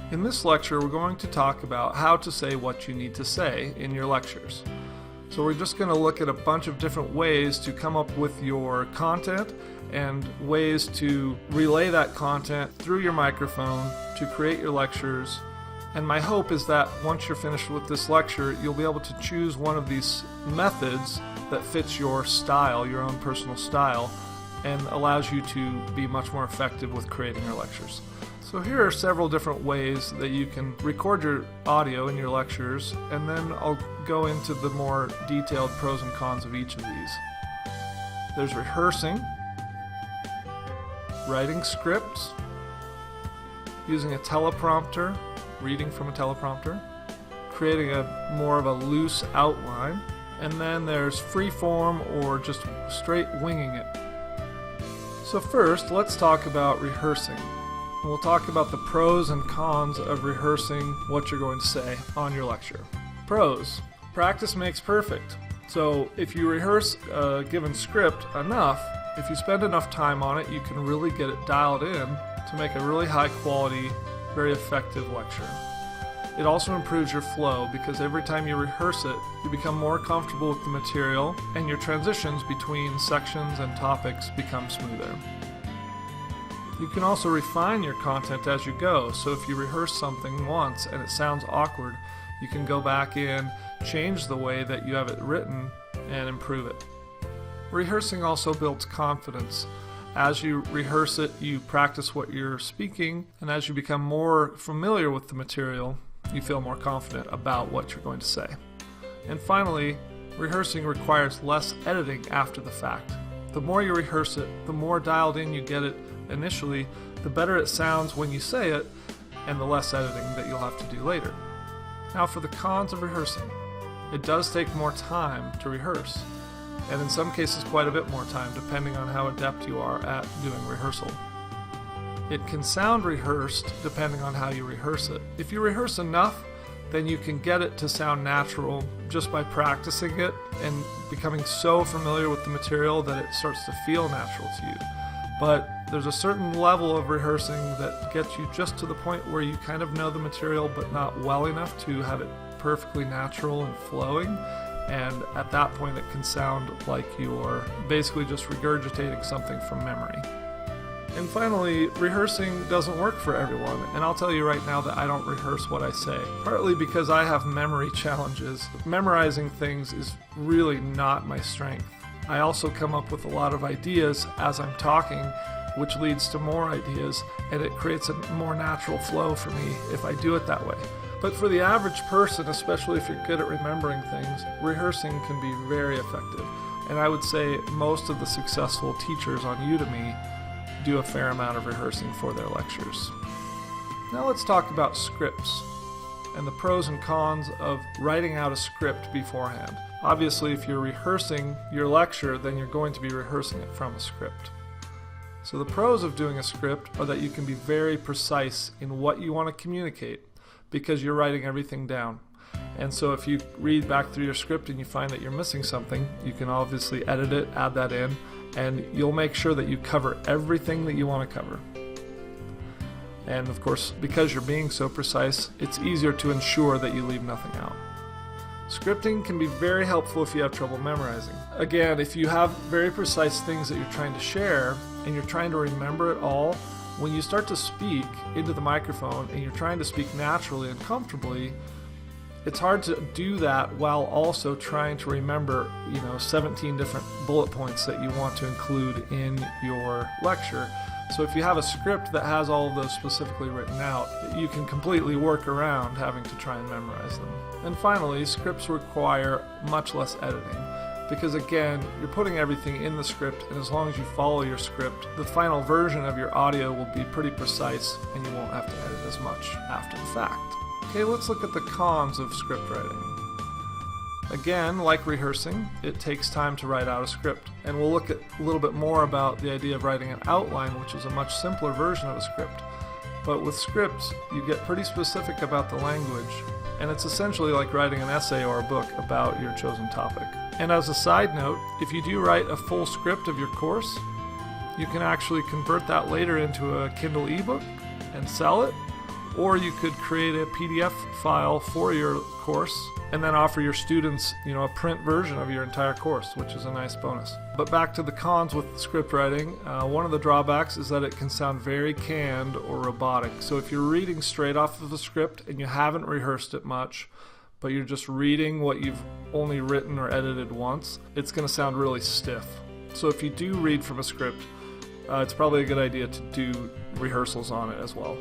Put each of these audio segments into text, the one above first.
In this lecture, we're going to talk about how to say what you need to say in your lectures. So we're just going to look at a bunch of different ways to come up with your content and ways to relay that content through your microphone to create your lectures. And my hope is that once you're finished with this lecture, you'll be able to choose one of these methods that fits your style, your own personal style, and allows you to be much more effective with creating your lectures. So here are several different ways that you can record your audio in your lectures, and then I'll go into the more detailed pros and cons of each of these. There's rehearsing, writing scripts, using a teleprompter, reading from a teleprompter, creating a more of a loose outline, and then there's freeform or just straight winging it. So first, let's talk about rehearsing. And we'll talk about the pros and cons of rehearsing what you're going to say on your lecture. Pros. Practice makes perfect. So if you rehearse a given script enough, if you spend enough time on it, you can really get it dialed in to make a really high quality, very effective lecture. It also improves your flow because every time you rehearse it, you become more comfortable with the material and your transitions between sections and topics become smoother. You can also refine your content as you go, so if you rehearse something once and it sounds awkward, you can go back in, change the way that you have it written, and improve it. Rehearsing also builds confidence. As you rehearse it, you practice what you're speaking, and as you become more familiar with the material, you feel more confident about what you're going to say. And finally, rehearsing requires less editing after the fact. The more you rehearse it, the more dialed in you get it initially, the better it sounds when you say it, and the less editing that you'll have to do later. Now for the cons of rehearsing. It does take more time to rehearse, and in some cases quite a bit more time depending on how adept you are at doing rehearsal. It can sound rehearsed depending on how you rehearse it. If you rehearse enough, then you can get it to sound natural just by practicing it and becoming so familiar with the material that it starts to feel natural to you. But there's a certain level of rehearsing that gets you just to the point where you kind of know the material but not well enough to have it perfectly natural and flowing, and at that point it can sound like you're basically just regurgitating something from memory. And finally, rehearsing doesn't work for everyone, and I'll tell you right now that I don't rehearse what I say, partly because I have memory challenges. Memorizing things is really not my strength. I also come up with a lot of ideas as I'm talking, which leads to more ideas, and it creates a more natural flow for me if I do it that way. But for the average person, especially if you're good at remembering things, rehearsing can be very effective. And I would say most of the successful teachers on Udemy do a fair amount of rehearsing for their lectures. Now let's talk about scripts and the pros and cons of writing out a script beforehand. Obviously, if you're rehearsing your lecture, then you're going to be rehearsing it from a script. So the pros of doing a script are that you can be very precise in what you want to communicate because you're writing everything down. And so if you read back through your script and you find that you're missing something, you can obviously edit it, add that in, and you'll make sure that you cover everything that you want to cover. And of course, because you're being so precise, it's easier to ensure that you leave nothing out. Scripting can be very helpful if you have trouble memorizing. Again, if you have very precise things that you're trying to share and you're trying to remember it all, when you start to speak into the microphone and you're trying to speak naturally and comfortably, it's hard to do that while also trying to remember, 17 different bullet points that you want to include in your lecture. So if you have a script that has all of those specifically written out, you can completely work around having to try and memorize them. And finally, scripts require much less editing because again, you're putting everything in the script, and as long as you follow your script, the final version of your audio will be pretty precise and you won't have to edit as much after the fact. Okay, let's look at the cons of script writing. Again, like rehearsing, it takes time to write out a script, and we'll look at a little bit more about the idea of writing an outline, which is a much simpler version of a script. But with scripts, you get pretty specific about the language, and it's essentially like writing an essay or a book about your chosen topic. And as a side note, if you do write a full script of your course, you can actually convert that later into a Kindle ebook and sell it, Or you could create a PDF file for your course and then offer your students, a print version of your entire course, which is a nice bonus. But back to the cons with script writing, one of the drawbacks is that it can sound very canned or robotic. So if you're reading straight off of a script and you haven't rehearsed it much, but you're just reading what you've only written or edited once, it's going to sound really stiff. So if you do read from a script, it's probably a good idea to do rehearsals on it as well.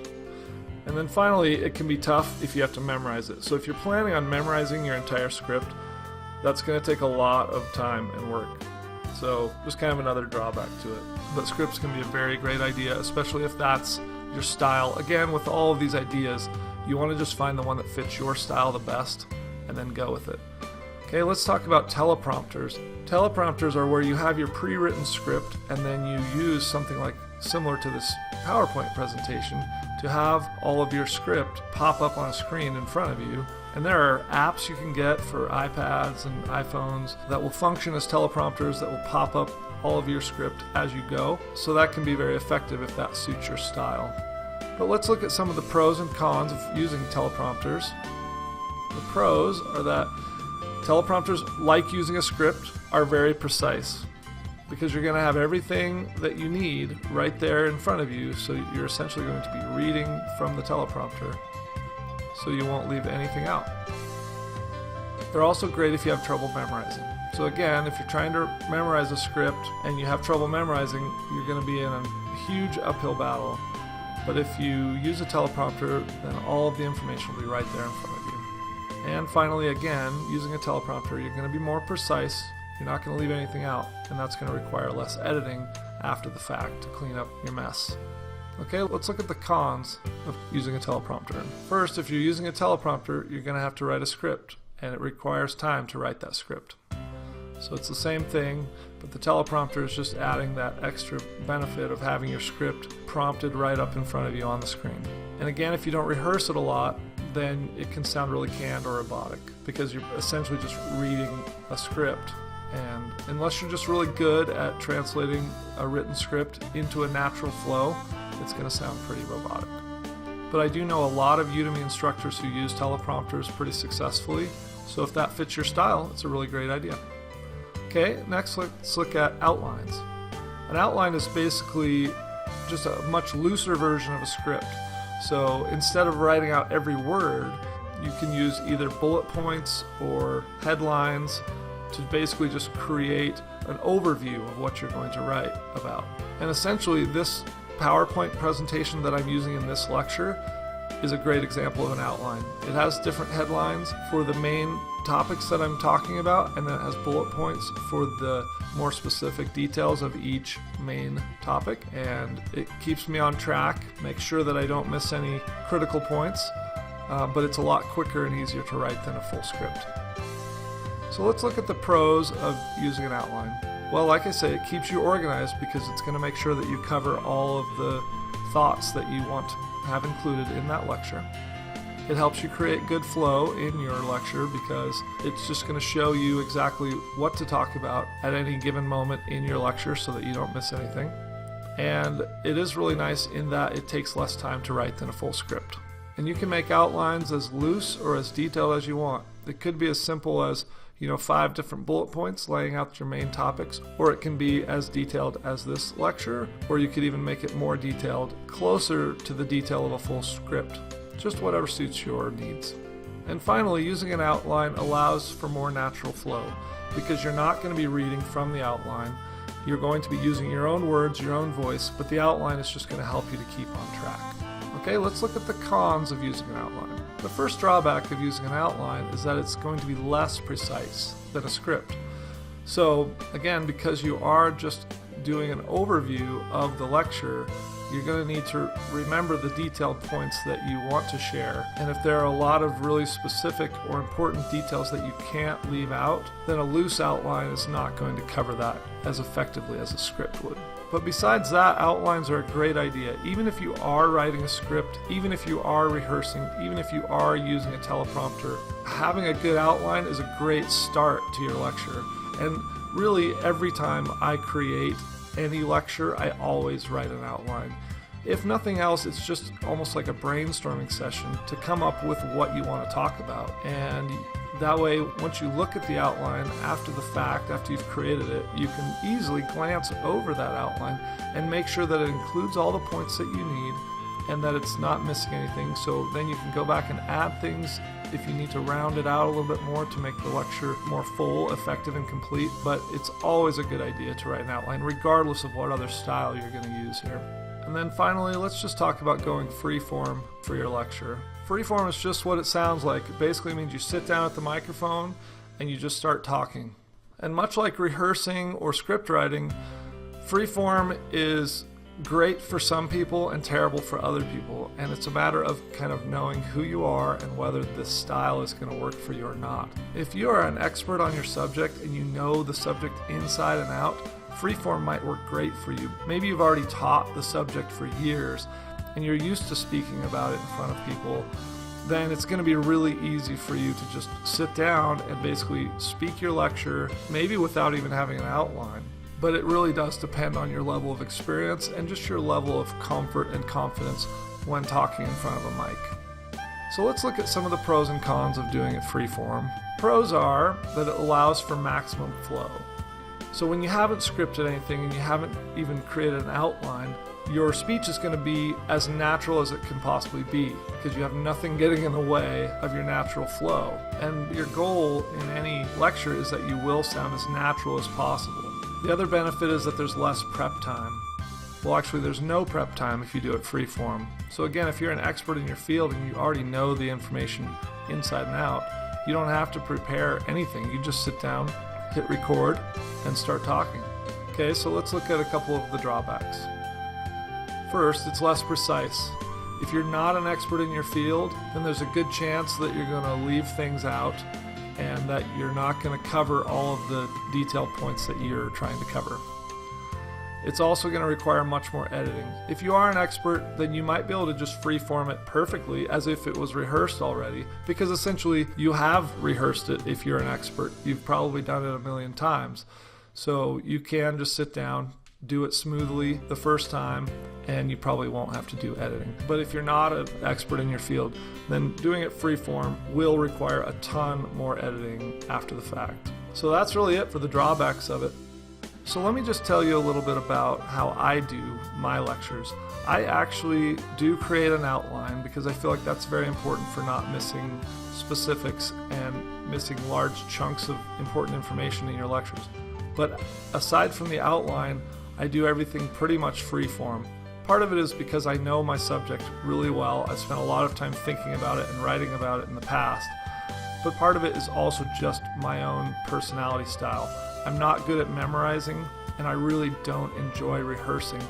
And then finally, it can be tough if you have to memorize it. So if you're planning on memorizing your entire script, that's going to take a lot of time and work. So just kind of another drawback to it. But scripts can be a very great idea, especially if that's your style. Again, with all of these ideas, you want to just find the one that fits your style the best and then go with it. Okay, let's talk about teleprompters. Teleprompters are where you have your pre-written script and then you use something like similar to this PowerPoint presentation to have all of your script pop up on a screen in front of you. And there are apps you can get for iPads and iPhones that will function as teleprompters that will pop up all of your script as you go. So that can be very effective if that suits your style. But let's look at some of the pros and cons of using teleprompters. The pros are that teleprompters, like using a script, are very precise because you're going to have everything that you need right there in front of you, so you're essentially going to be reading from the teleprompter, so you won't leave anything out. They're also great if you have trouble memorizing. So again, if you're trying to memorize a script and you have trouble memorizing, you're going to be in a huge uphill battle. But if you use a teleprompter, then all of the information will be right there in front of you. And finally, again, using a teleprompter, you're going to be more precise. You're not going to leave anything out, and that's going to require less editing after the fact to clean up your mess. Okay, let's look at the cons of using a teleprompter. First, if you're using a teleprompter, you're going to have to write a script, and it requires time to write that script. So it's the same thing, but the teleprompter is just adding that extra benefit of having your script prompted right up in front of you on the screen. And again, if you don't rehearse it a lot, then it can sound really canned or robotic because you're essentially just reading a script. And unless you're just really good at translating a written script into a natural flow, it's going to sound pretty robotic. But I do know a lot of Udemy instructors who use teleprompters pretty successfully, so if that fits your style, it's a really great idea. Okay, next let's look at outlines. An outline is basically just a much looser version of a script. So instead of writing out every word, you can use either bullet points or headlines to basically just create an overview of what you're going to write about. And essentially this PowerPoint presentation that I'm using in this lecture is a great example of an outline. It has different headlines for the main topics that I'm talking about, and then it has bullet points for the more specific details of each main topic, and it keeps me on track, makes sure that I don't miss any critical points, but it's a lot quicker and easier to write than a full script. So let's look at the pros of using an outline. Well, like I say, it keeps you organized because it's going to make sure that you cover all of the thoughts that you want to have included in that lecture. It helps you create good flow in your lecture because it's just going to show you exactly what to talk about at any given moment in your lecture so that you don't miss anything. And it is really nice in that it takes less time to write than a full script. And you can make outlines as loose or as detailed as you want. It could be as simple as 5 different bullet points laying out your main topics, or it can be as detailed as this lecture, or you could even make it more detailed, closer to the detail of a full script, just whatever suits your needs. And finally, using an outline allows for more natural flow, because you're not going to be reading from the outline. You're going to be using your own words, your own voice, but the outline is just going to help you to keep on track. Okay, let's look at the cons of using an outline. The first drawback of using an outline is that it's going to be less precise than a script. So again, because you are just doing an overview of the lecture, you're going to need to remember the detailed points that you want to share. And if there are a lot of really specific or important details that you can't leave out, then a loose outline is not going to cover that as effectively as a script would. But besides that, outlines are a great idea. Even if you are writing a script, even if you are rehearsing, even if you are using a teleprompter, having a good outline is a great start to your lecture. And really, every time I create any lecture, I always write an outline. If nothing else, it's just almost like a brainstorming session to come up with what you want to talk about. And that way, once you look at the outline after the fact, after you've created it, you can easily glance over that outline and make sure that it includes all the points that you need and that it's not missing anything. So then you can go back and add things if you need to round it out a little bit more to make the lecture more full, effective, and complete. But it's always a good idea to write an outline, regardless of what other style you're going to use here. And then finally, let's just talk about going freeform for your lecture. Freeform is just what it sounds like. It basically means you sit down at the microphone and you just start talking. And much like rehearsing or script writing, freeform is great for some people and terrible for other people. And it's a matter of kind of knowing who you are and whether this style is going to work for you or not. If you are an expert on your subject and you know the subject inside and out, freeform might work great for you. Maybe you've already taught the subject for years and you're used to speaking about it in front of people. Then it's going to be really easy for you to just sit down and basically speak your lecture, maybe without even having an outline. But it really does depend on your level of experience and just your level of comfort and confidence when talking in front of a mic. So let's look at some of the pros and cons of doing it freeform. Pros are that it allows for maximum flow. So when you haven't scripted anything and you haven't even created an outline, your speech is going to be as natural as it can possibly be because you have nothing getting in the way of your natural flow. And your goal in any lecture is that you will sound as natural as possible. The other benefit is that there's less prep time. Well, actually, there's no prep time if you do it freeform. So again, if you're an expert in your field and you already know the information inside and out, you don't have to prepare anything. You just sit down, hit record, and start talking. Okay, so let's look at a couple of the drawbacks. First, it's less precise. If you're not an expert in your field, then there's a good chance that you're going to leave things out and that you're not going to cover all of the detailed points that you're trying to cover. It's also going to require much more editing. If you are an expert, then you might be able to just freeform it perfectly as if it was rehearsed already, because essentially you have rehearsed it if you're an expert. You've probably done it a million times. So you can just sit down, do it smoothly the first time, and you probably won't have to do editing. But if you're not an expert in your field, then doing it freeform will require a ton more editing after the fact. So that's really it for the drawbacks of it. So let me just tell you a little bit about how I do my lectures. I actually do create an outline because I feel like that's very important for not missing specifics and missing large chunks of important information in your lectures. But aside from the outline, I do everything pretty much freeform. Part of it is because I know my subject really well. I've spent a lot of time thinking about it and writing about it in the past. But part of it is also just my own personality style. I'm not good at memorizing, and I really don't enjoy rehearsing.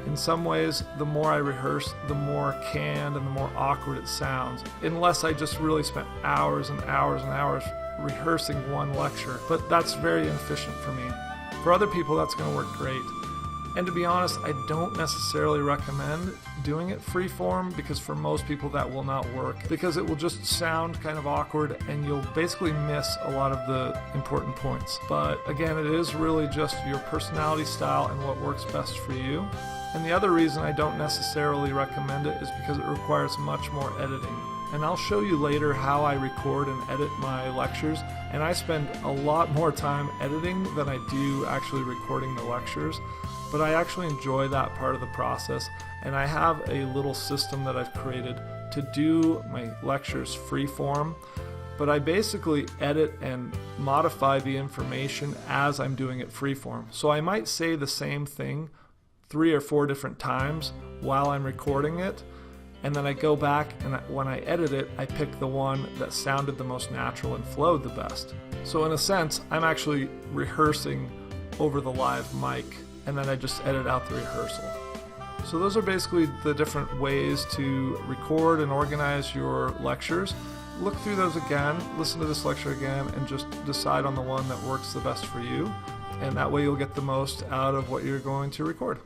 In some ways, the more I rehearse, the more canned and the more awkward it sounds, unless I just really spent hours and hours and hours rehearsing one lecture. But that's very inefficient for me. For other people, that's going to work great. And to be honest, I don't necessarily recommend doing it freeform because for most people that will not work because it will just sound kind of awkward and you'll basically miss a lot of the important points. But again, it is really just your personality style and what works best for you. And the other reason I don't necessarily recommend it is because it requires much more editing. And I'll show you later how I record and edit my lectures, and I spend a lot more time editing than I do actually recording the lectures. But I actually enjoy that part of the process, and I have a little system that I've created to do my lectures freeform, but I basically edit and modify the information as I'm doing it freeform. So I might say the same thing 3 or 4 different times while I'm recording it, and then I go back and when I edit it, I pick the one that sounded the most natural and flowed the best. So in a sense, I'm actually rehearsing over the live mic, and then I just edit out the rehearsal. So those are basically the different ways to record and organize your lectures. Look through those again, listen to this lecture again, and just decide on the one that works the best for you. And that way you'll get the most out of what you're going to record.